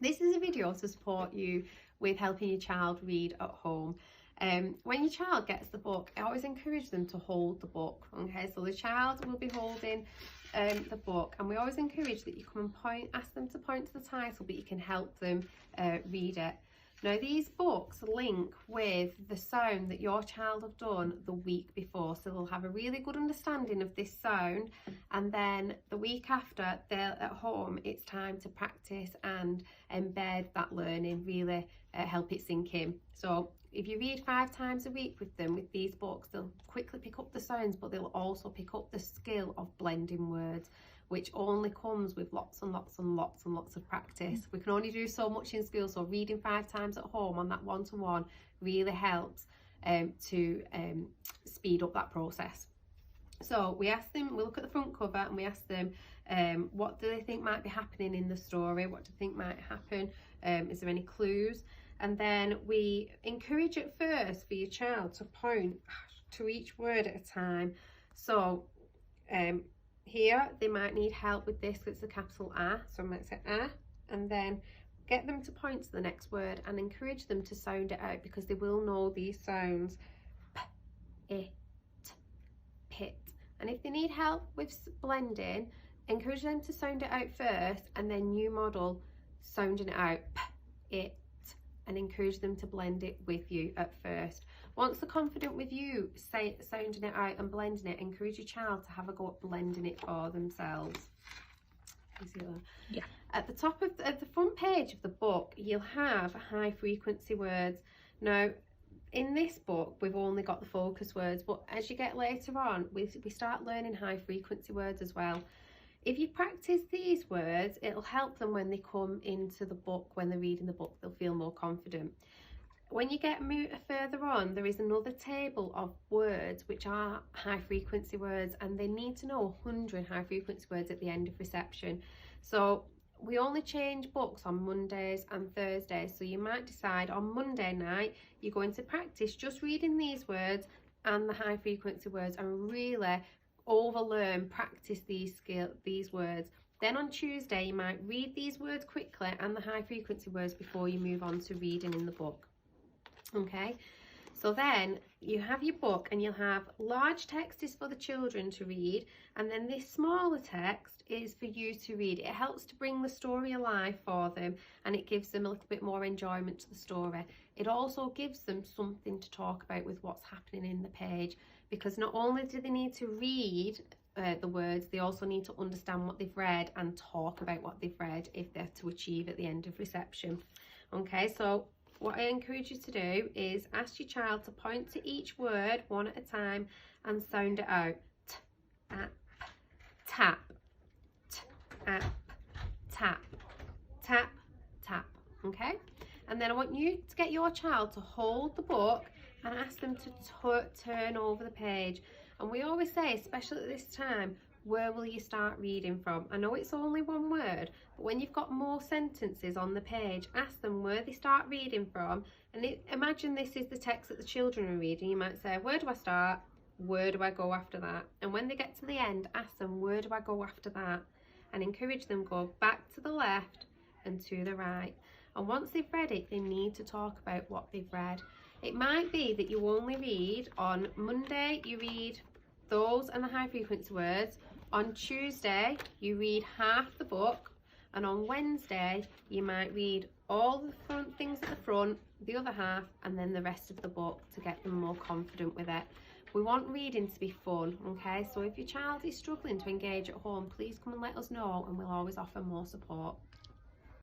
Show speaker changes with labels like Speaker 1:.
Speaker 1: This is a video to support you with helping your child read at home. When your child gets the book, I always encourage them to hold the book. Okay, so the child will be holding the book, and we always encourage that you come and ask them to point to the title, but you can help them read it. Now, these books link with the sound that your child have done the week before, so they'll have a really good understanding of this sound, and then the week after they're at home, it's time to practice and embed that learning, really help it sink in. So if you read 5 times a week with them with these books, they'll quickly pick up the sounds, but they'll also pick up the skill of blending words, which only comes with lots and lots and lots and lots of practice. We can only do so much in school, so reading 5 times at home on that one-to-one really helps to speed up that process. So we ask them, we look at the front cover and we ask them what do they think might be happening in the story, what do they think might happen, is there any clues? And then we encourage at first for your child to point to each word at a time. So here they might need help with this, it's a capital A, so I might say A, and then get them to point to the next word and encourage them to sound it out, because they will know these sounds: p, it, pit. And if they need help with blending, encourage them to sound it out first, and then you model sounding it out: p, it, and encourage them to blend it with you at first. Once they're confident with you sounding it out and blending it, encourage your child to have a go at blending it for themselves.
Speaker 2: Yeah.
Speaker 1: At the top of the front page of the book, you'll have high frequency words. Now, in this book, we've only got the focus words, but as you get later on, we start learning high frequency words as well. If you practice these words, it'll help them when they come into the book, when they're reading the book, they'll feel more confident. When you get further on, there is another table of words which are high frequency words, and they need to know 100 high frequency words at the end of reception. So we only change books on Mondays and Thursdays, so you might decide on Monday night you're going to practice just reading these words and the high frequency words and really overlearn, practice these words. Then on Tuesday you might read these words quickly and the high frequency words before you move on to reading in the book. Okay, so then you have your book and you'll have large text is for the children to read, and then this smaller text is for you to read. It helps to bring the story alive for them, and it gives them a little bit more enjoyment to the story. It also gives them something to talk about with what's happening in the page, because not only do they need to read the words, they also need to understand what they've read and talk about what they've read if they're to achieve at the end of reception. Okay, so what I encourage you to do is ask your child to point to each word one at a time and sound it out. T, app, tap, t, app, tap, tap, tap. Okay? And then I want you to get your child to hold the book and ask them to turn over the page. And we always say, especially at this time, where will you start reading from? I know it's only one word, but when you've got more sentences on the page, ask them where they start reading from. And imagine this is the text that the children are reading. You might say, where do I start? Where do I go after that? And when they get to the end, ask them, where do I go after that? And encourage them go back to the left and to the right. And once they've read it, they need to talk about what they've read. It might be that you only read on Monday, you read those and the high frequency words. On Tuesday, you read half the book, and on Wednesday, you might read all the front things at the front, the other half, and then the rest of the book to get them more confident with it. We want reading to be fun, okay? So if your child is struggling to engage at home, please come and let us know, and we'll always offer more support.